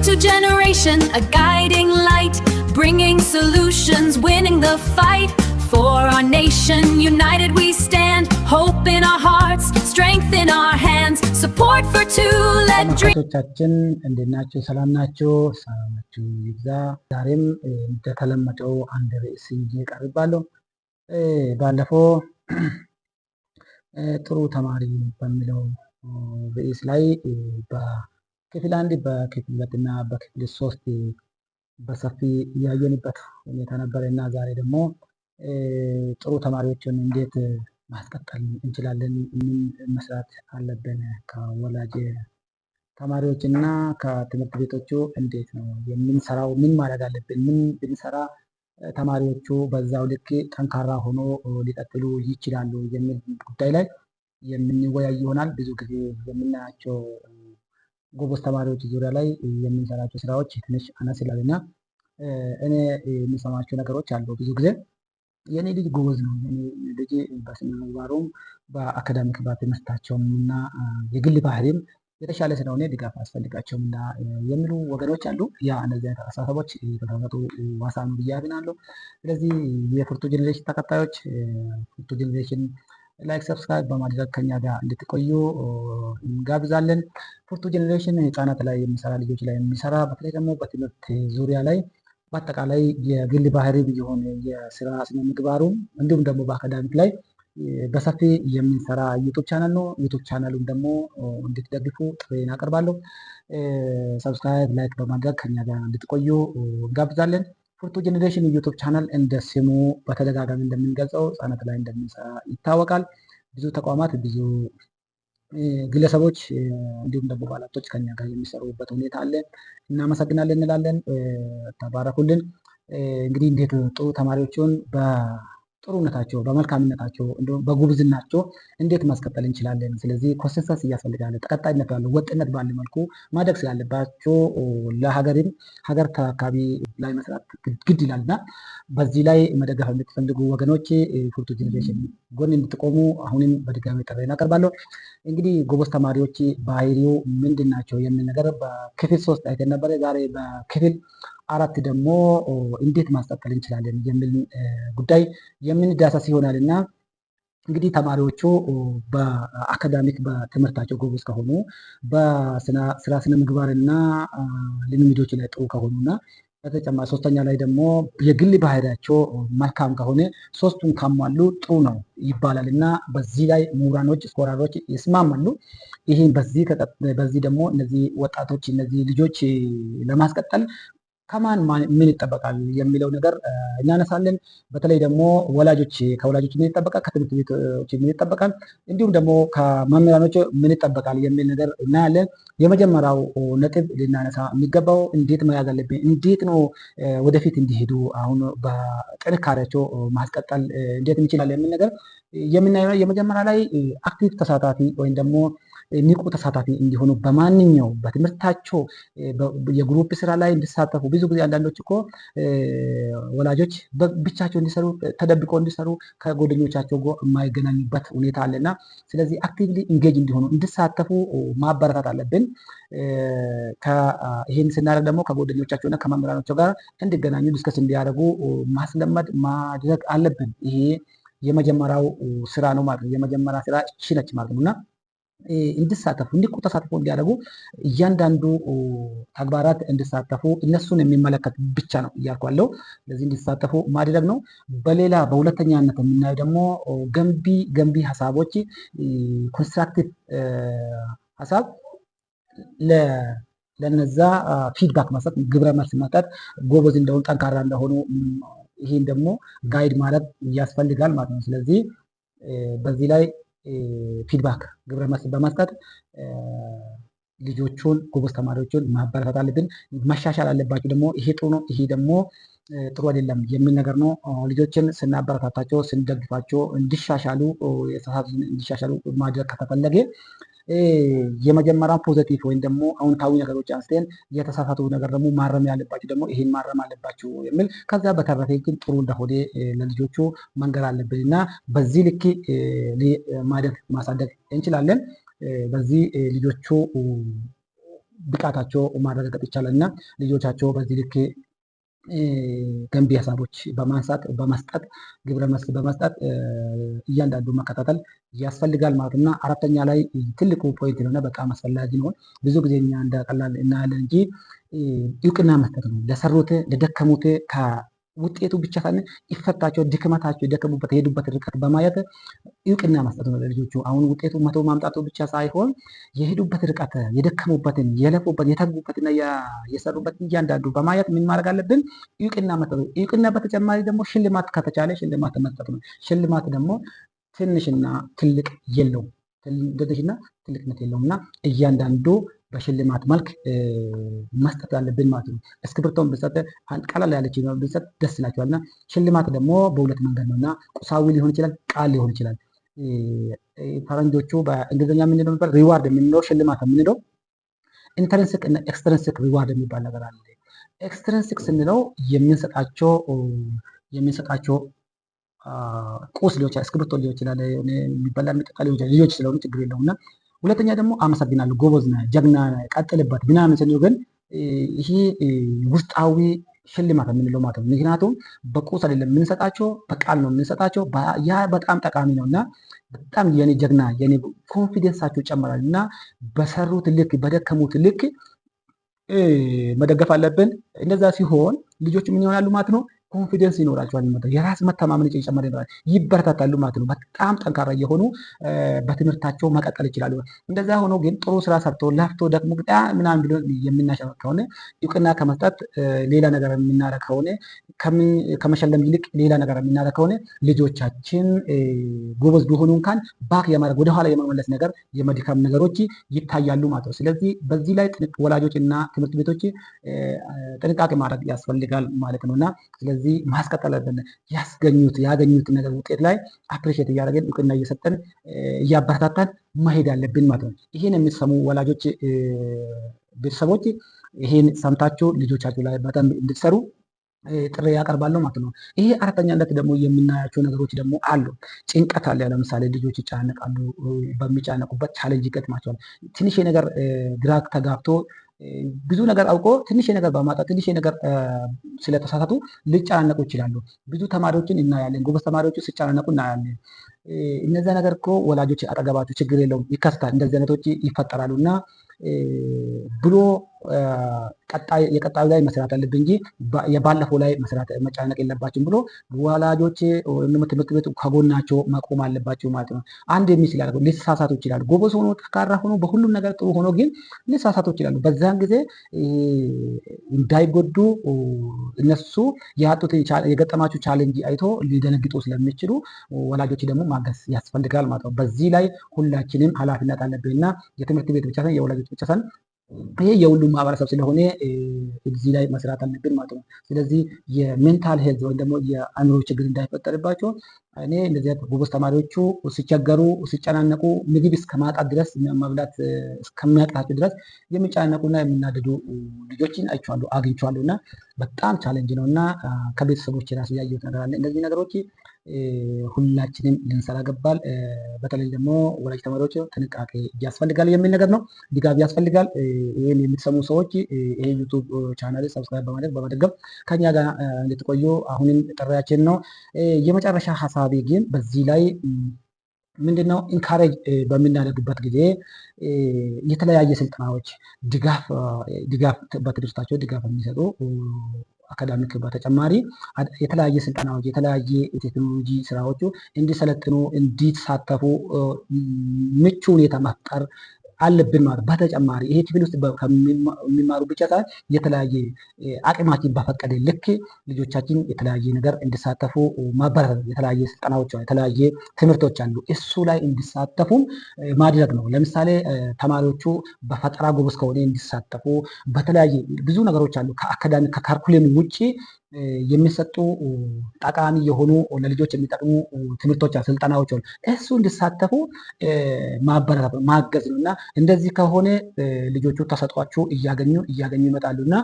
to generation, a guiding light, bringing solutions, winning the fight. For our nation, united we stand, hope in our hearts, strength in our hands, support for two, let dream. ተመልካቾቻችን እንዴት ናችሁ? ሰላም ናችሁ? ሰላማችሁ ይብዛ። ዛሬም እንደተለመደው አንድ ርዕስ ይዤ ቀርባለሁ። ባለፈው ጥሩ ተማሪ በሚለው ርዕስ ላይ በክፍል 1 በክፍል 2 እና በክፍል 3 በሰፊ ያየንበት ሁኔታ ነበር እና ዛሬ ደግሞ ጥሩ ተማሪዎችን እንዴት ማስቀጠል እንችላለን፣ ምን መስራት አለብን፣ ከወላጅ ተማሪዎች እና ከትምህርት ቤቶቹ እንዴት ነው የምንሰራው፣ ምን ማድረግ አለብን፣ ምን ብንሰራ ተማሪዎቹ በዛው ልክ ጠንካራ ሆኖ ሊቀጥሉ ይችላሉ የሚል ጉዳይ ላይ የምንወያይ ይሆናል። ብዙ ጊዜ የምናያቸው ጎበዝ ተማሪዎች ዙሪያ ላይ የምንሰራቸው ስራዎች ትንሽ አነስ ይላልና እኔ የሚሰማቸው ነገሮች አሉ። ብዙ ጊዜ የኔ ልጅ ጎበዝ ነው፣ የኔ ልጅ በስነ ምግባሩም በአካዳሚክ በትምህርታቸውም እና የግል ባህሪም የተሻለ ስለሆነ ድጋፍ አያስፈልጋቸውም እና የሚሉ ወገኖች አሉ። ያ እነዚህ አይነት አስተሳሰቦች የተቀመጡ ዋሳ ነው ብዬ አምናለሁ። ስለዚህ የፍርቱ ጄኔሬሽን ተከታዮች ፍርቱ ጄኔሬሽን ላይክ ሰብስክራይብ በማድረግ ከኛ ጋር እንድትቆዩ እንጋብዛለን። ፍርቱ ጄኔሬሽን ህጻናት ላይ የሚሰራ ልጆች ላይ የሚሰራ በተለይ ደግሞ በትምህርት ዙሪያ ላይ በአጠቃላይ የግል ባህሪ የሆነ የስራ ስነ ምግባሩ እንዲሁም ደግሞ በአካዳሚክ ላይ በሰፊ የምንሰራ ዩቱብ ቻናል ነው። ዩቱብ ቻናሉን ደግሞ እንድትደግፉ ጥሬን አቀርባለሁ። ሰብስክራይብ ላይክ በማድረግ ከኛ ጋር እንድትቆዩ እንጋብዛለን። ፍርቱ ጄኔሬሽን ዩቱብ ቻናል እንደ ስሙ በተደጋጋሚ እንደምንገልጸው ህጻናት ላይ እንደምንሰራ ይታወቃል። ብዙ ተቋማት፣ ብዙ ግለሰቦች እንዲሁም ደግሞ ባለሀብቶች ከኛ ጋር የሚሰሩበት ሁኔታ አለ። እናመሰግናለን እንላለን። ተባረኩልን። እንግዲህ እንዴት ጥሩ ተማሪዎችን በጥሩነታቸው በመልካምነታቸው እንዲሁም በጉብዝናቸው እንዴት ማስቀጠል እንችላለን። ስለዚህ ኮንሲስተንስ እያስፈልጋል። ተቀጣይነት ባለው ወጥነት ባለ መልኩ ማደግ ስላለባቸው ለሀገርም ሀገር ተረካቢ ላይ መስራት ግድ ይላል እና በዚህ ላይ መደገፍ የምትፈልጉ ወገኖች ፍርቱ ጄኔሬሽን ጎን እንድትቆሙ አሁንም በድጋሚ ጥሪ እናቀርባለሁ። እንግዲህ ጎበዝ ተማሪዎች ባህሪው ምንድን ናቸው የሚል ነገር በክፍል 3 አይተን ነበር። ዛሬ በክፍል 4 ደግሞ እንዴት ማስቀጠል እንችላለን የሚል ጉዳይ የምንዳሰስ ይሆናል እና እንግዲህ ተማሪዎቹ በአካዳሚክ በትምህርታቸው ጎበዝ ከሆኑ በስራ ስነ ምግባርና ልምምዶች ላይ ጥሩ ከሆኑና በተጨማሪ ሶስተኛ ላይ ደግሞ የግል ባህሪያቸው መልካም ከሆነ ሶስቱን ካሟሉ ጥሩ ነው ይባላል እና በዚህ ላይ ምሁራኖች ስኮላሮች ይስማማሉ። ይህን በዚህ ደግሞ እነዚህ ወጣቶች እነዚህ ልጆች ለማስቀጠል ከማን ምን ይጠበቃል የሚለው ነገር እናነሳለን። በተለይ ደግሞ ከወላጆች ምን ይጠበቃል፣ ከትምህርት ቤቶች ምን ይጠበቃል፣ እንዲሁም ደግሞ ከመምህራኖች ምን ይጠበቃል የሚል ነገር እናያለን። የመጀመሪያው ነጥብ ልናነሳ የሚገባው እንዴት መያዝ አለብን፣ እንዴት ነው ወደፊት እንዲሄዱ አሁን በጥንካሬያቸው ማስቀጠል እንዴት እንችላለን የሚል ነገር የምናየው የመጀመሪያ ላይ አክቲቭ ተሳታፊ ወይም ደግሞ ንቁ ተሳታፊ እንዲሆኑ በማንኛው በትምህርታቸው የግሩፕ ስራ ላይ እንዲሳተፉ። ብዙ ጊዜ አንዳንዶች እኮ ወላጆች ብቻቸው እንዲሰሩ ተደብቀው እንዲሰሩ ከጓደኞቻቸው ጋር የማይገናኙበት ሁኔታ አለና ስለዚህ አክቲቭሊ ኢንጌጅ እንዲሆኑ እንዲሳተፉ ማበረታት አለብን። ይህን ስናደርግ ደግሞ ከጓደኞቻቸውና ከመምህራኖቻቸው ጋር እንዲገናኙ ዲስከስ እንዲያደርጉ ማስለመድ ማድረግ አለብን። ይሄ የመጀመሪያው ስራ ነው ማለት ነው። የመጀመሪያ ስራ እቺ ነች ማለት ነው እና እንዲሳተፉ ንቁ ተሳትፎ እንዲያደርጉ እያንዳንዱ ተግባራት እንዲሳተፉ እነሱን የሚመለከት ብቻ ነው እያልኩ ያለው። ስለዚህ እንዲሳተፉ ማድረግ ነው። በሌላ በሁለተኛነት የምናየው ደግሞ ገንቢ ሀሳቦች ኮንስትራክቲቭ ሀሳብ ለነዛ ፊድባክ መስጠት፣ ግብረ መልስ መስጠት፣ ጎበዝ እንደሆኑ ጠንካራ እንደሆኑ ይህን ደግሞ ጋይድ ማድረግ ያስፈልጋል ማለት ነው። ስለዚህ በዚህ ላይ ፊድባክ ግብረ መልስ በመስጠት ልጆቹን ጎበዝ ተማሪዎችን ማበረታት አለብን። መሻሻል አለባቸው ደግሞ ይሄ ጥሩ ነው፣ ይሄ ደግሞ ጥሩ አይደለም የሚል ነገር ነው። ልጆችን ስናበረታታቸው ስንደግፋቸው እንዲሻሻሉ እንዲሻሻሉ ማድረግ ከተፈለገ የመጀመሪያ ፖዚቲቭ ወይም ደግሞ አዎንታዊ ነገሮች አንስተን የተሳሳቱ ነገር ደግሞ ማረም ያለባቸው ደግሞ ይሄን ማረም አለባቸው የሚል ከዛ በተረፈ ግን ጥሩ እንደሆነ ለልጆቹ መንገር አለብን እና በዚህ ልክ ማደግ ማሳደግ እንችላለን። በዚህ ልጆቹ ብቃታቸው ማረጋገጥ ይቻላል እና ልጆቻቸው በዚህ ልክ ገንቢ ሀሳቦች በመስጠት ግብረ መልስ በመስጠት እያንዳንዱ መከታተል ያስፈልጋል ማለት እና አራተኛ ላይ ትልቁ ፖይንት ነው፣ በጣም አስፈላጊ ነው። ብዙ ጊዜ እኛ እንደቀላል እናያለን እንጂ እውቅና መስጠት ነው። ለሰሩት ለደከሙት ውጤቱ ብቻ ሳይሆን ይፈታቸው ድክመታቸው የደከሙበት የሄዱበት ርቀት በማየት እውቅና መስጠት ነው ለልጆቹ። አሁን ውጤቱ መቶ ማምጣቱ ብቻ ሳይሆን የሄዱበት ርቀት የደከሙበትን የለፉበት የተጉበትና የሰሩበት እያንዳንዱ በማየት ምን ማድረግ አለብን? እውቅና መስጠት ነው። እውቅና በተጨማሪ ደግሞ ሽልማት ከተቻለ ሽልማት መስጠት ነው። ሽልማት ደግሞ ትንሽና ትልቅ የለውም፣ ትንሽና ትልቅነት የለውም እና እያንዳንዱ በሽልማት መልክ መስጠት ያለብን ማለት ነው። እስክሪብቶን ብንሰጥ ቀላል ያለች ብንሰጥ ደስ ይላቸዋል እና ሽልማት ደግሞ በሁለት መንገድ ነው እና ቁሳዊ ሊሆን ይችላል፣ ቃል ሊሆን ይችላል። ፈረንጆቹ በእንግሊዝኛ የምንለው ነበር ሪዋርድ የምንለው ሽልማት የምንለው ኢንተርንሲክ እና ኤክስትሪንሲክ ሪዋርድ የሚባል ነገር አለ። ኤክስትሪንሲክ ስንለው የምንሰጣቸው ቁስ ሊሆን ይችላል፣ እስክሪብቶ ሊሆን ይችላል፣ የሚበላ የሚጠጣ ሊሆን ይችላል። ልጆች ስለሆኑ ችግር የለውም እና ሁለተኛ ደግሞ አመሰግናለሁ፣ ጎበዝ ነህ፣ ጀግና ነህ፣ ቀጥልበት ምናምን ስንል ግን ይሄ ውስጣዊ ሽልማት የምንለው ማለት ነው። ምክንያቱም በቁስ አይደለም የምንሰጣቸው፣ በቃል ነው የምንሰጣቸው። ያ በጣም ጠቃሚ ነው እና በጣም የኔ ጀግና የኔ ኮንፊደንሳቸው ይጨምራል እና በሰሩት ልክ በደከሙት ልክ መደገፍ አለብን። እንደዛ ሲሆን ልጆች ምን ይሆናሉ ማለት ነው? ኮንፊደንስ ይኖራቸዋል፣ የራስ መተማመን እየጨመረ ይኖራል፣ ይበረታታሉ ማለት ነው። በጣም ጠንካራ የሆኑ በትምህርታቸው መቀጠል ይችላሉ። እንደዛ ሆኖ ግን ጥሩ ስራ ሰርቶ ለፍቶ ደግሞ ምናምን ብሎ የምናሸነፍ ከሆነ እውቅና ከመስጠት ሌላ ነገር የምናደርግ ከሆነ ከመሸለም ይልቅ ሌላ ነገር የምናደርግ ከሆነ ልጆቻችን ጎበዝ ቢሆኑ እንኳን ባክ የማድረግ ወደኋላ የመመለስ ነገር የመድከም ነገሮች ይታያሉ ማለት ነው። ስለዚህ በዚህ ላይ ወላጆች እና ትምህርት ቤቶች ጥንቃቄ ማድረግ ያስፈልጋል ማለት ነው እና ስለዚህ ማስቀጠል አለብን። ያገኙት ነገር ውጤት ላይ አፕሪሼት እያደረግን እውቅና እየሰጠን እያበረታታን መሄድ አለብን ማለት ነው። ይህን የሚሰሙ ወላጆች ቤተሰቦች ይህን ሰምታችሁ ልጆቻችሁ ላይ በጣም እንድትሰሩ ጥሪ ያቀርባለሁ ማለት ነው። ይሄ አራተኛነት ደግሞ የምናያቸው ነገሮች ደግሞ አሉ። ጭንቀት አለ። ለምሳሌ ልጆች ይጨናነቃሉ። በሚጨናነቁበት ቻሌንጅ ይገጥማቸዋል። ትንሽ ነገር ግራ ተጋብቶ ብዙ ነገር አውቆ ትንሽ ነገር በማጣት ትንሽ ነገር ስለተሳሳቱ ሊጨናነቁ ይችላሉ። ብዙ ተማሪዎችን እናያለን። ጎበዝ ተማሪዎቹ ሲጨናነቁ እናያለን። እነዛ ነገር እኮ ወላጆች አጠገባቸው ችግር የለውም ይከሰታል። እንደዚህ አይነቶች ይፈጠራሉ እና ብሎ የቀጣዩ ላይ መስራት አለብን እንጂ የባለፈው ላይ መስራት መጨናነቅ የለባቸውም ብሎ ወላጆች ወይም ትምህርት ቤቱ ከጎናቸው መቆም አለባቸው ማለት ነው። አንድ የሚስል ያደርገው ሊሳሳቱ ይችላሉ። ጎበዝ ሆኖ ጠንካራ ሆኖ በሁሉም ነገር ጥሩ ሆኖ ግን ሊሳሳቱ ይችላሉ። በዛን ጊዜ እንዳይጎዱ እነሱ የገጠማቸው ቻሌንጅ አይቶ ሊደነግጡ ስለሚችሉ ወላጆች ደግሞ ማገዝ ያስፈልጋል ማለት ነው። በዚህ ላይ ሁላችንም ኃላፊነት አለብን እና የትምህርት ቤት ብቻ ሳይሆን የወላጆች ብቻ ሳይሆን ይሄ የሁሉም ማህበረሰብ ስለሆነ እዚህ ላይ መስራት አለብን ማለት ነው። ስለዚህ የሜንታል ሄልዝ ወይም ደግሞ የአእምሮ ችግር እንዳይፈጠርባቸው እኔ እንደዚህ ጎበዝ ተማሪዎቹ ሲቸገሩ ሲጨናነቁ ምግብ እስከ ማጣት ድረስ መብላት እስከሚያቅታቸው ድረስ የሚጨናነቁና የሚናደዱ ልጆችን አይቼዋለሁ አግኝቼዋለሁ እና በጣም ቻሌንጅ ነው እና ከቤተሰቦች ራሱ ያየሁት ነገር አለ። እነዚህ ነገሮች ሁላችንም ልንሰራ ገባል። በተለይ ደግሞ ወላጅ ተማሪዎች ጥንቃቄ ያስፈልጋል የሚል ነገር ነው። ድጋፍ ያስፈልጋል። ይህን የምትሰሙ ሰዎች ይሄ ዩቱብ ቻናል ሰብስክራይብ በማድረግ በመደገፍ ከኛ ጋር እንድትቆዩ አሁንም ጥሪያችን ነው። የመጨረሻ ሀሳቤ ግን በዚህ ላይ ምንድነው ኢንካሬጅ በምናደርግበት ጊዜ የተለያየ ስልጠናዎች ድጋፍ በትምህርታቸው ድጋፍ የሚሰጡ አካዳሚክ በተጨማሪ የተለያየ ስልጠናዎች የተለያየ የቴክኖሎጂ ስራዎቹ እንዲሰለጥኑ እንዲሳተፉ ምቹ ሁኔታ መፍጠር አለብን ማለት በተጨማሪ ይሄ ክፍል ውስጥ የሚማሩ ብቻ ሳይሆን የተለያየ አቅማችን በፈቀደ ልክ ልጆቻችን የተለያየ ነገር እንዲሳተፉ ማበረታታት የተለያየ ስልጠናዎች የተለያየ ትምህርቶች አሉ። እሱ ላይ እንዲሳተፉም ማድረግ ነው። ለምሳሌ ተማሪዎቹ በፈጠራ ጎበዝ ከሆነ እንዲሳተፉ በተለያየ ብዙ ነገሮች አሉ። ከአካዳሚክ ከካርኩለም ውጭ የሚሰጡ ጠቃሚ የሆኑ ለልጆች የሚጠቅሙ ትምህርቶች ስልጠናዎች አሉ። እሱ እንዲሳተፉ ማበረታታት ማገዝ ነው እና እንደዚህ ከሆነ ልጆቹ ተሰጧቸው እያገኙ ይመጣሉ እና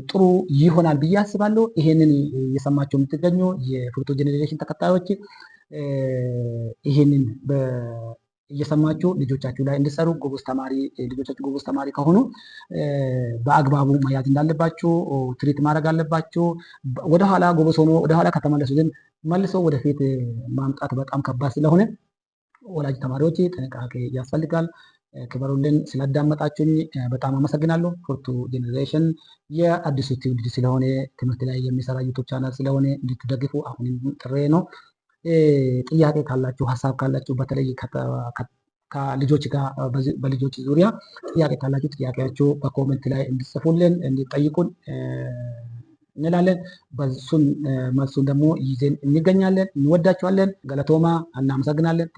ጥሩ ይሆናል ብዬ አስባለሁ። ይሄንን የሰማችሁ የምትገኙ የፍሩቶ ጄኔሬሽን ተከታዮች ይሄንን እየሰማችሁ ልጆቻችሁ ላይ እንድትሰሩ ልጆቻችሁ ጎበዝ ተማሪ ከሆኑ በአግባቡ መያዝ እንዳለባችሁ ትሪት ማድረግ አለባችሁ። ወደኋላ ጎበዝ ሆኖ ወደኋላ ከተመለሱ ግን መልሶ ወደፊት ማምጣት በጣም ከባድ ስለሆነ ወላጅ ተማሪዎች ጥንቃቄ ያስፈልጋል። ክበሩልን። ስላዳመጣችሁኝ በጣም አመሰግናለሁ። ፎርቱ ጄኔሬሽን የአዲሱ ትውልድ ስለሆነ ትምህርት ላይ የሚሰራ ዩቱብ ቻናል ስለሆነ እንድትደግፉ አሁንም ጥሬ ነው። ጥያቄ ካላችሁ ሀሳብ ካላችሁ በተለይ ከልጆች ጋር በልጆች ዙሪያ ጥያቄ ካላችሁ ጥያቄያችሁ በኮሜንት ላይ እንድጽፉልን እንድጠይቁን እንላለን። መልሱን ደግሞ ይዘን እንገኛለን። እንወዳችኋለን። ገለቶማ እናመሰግናለን።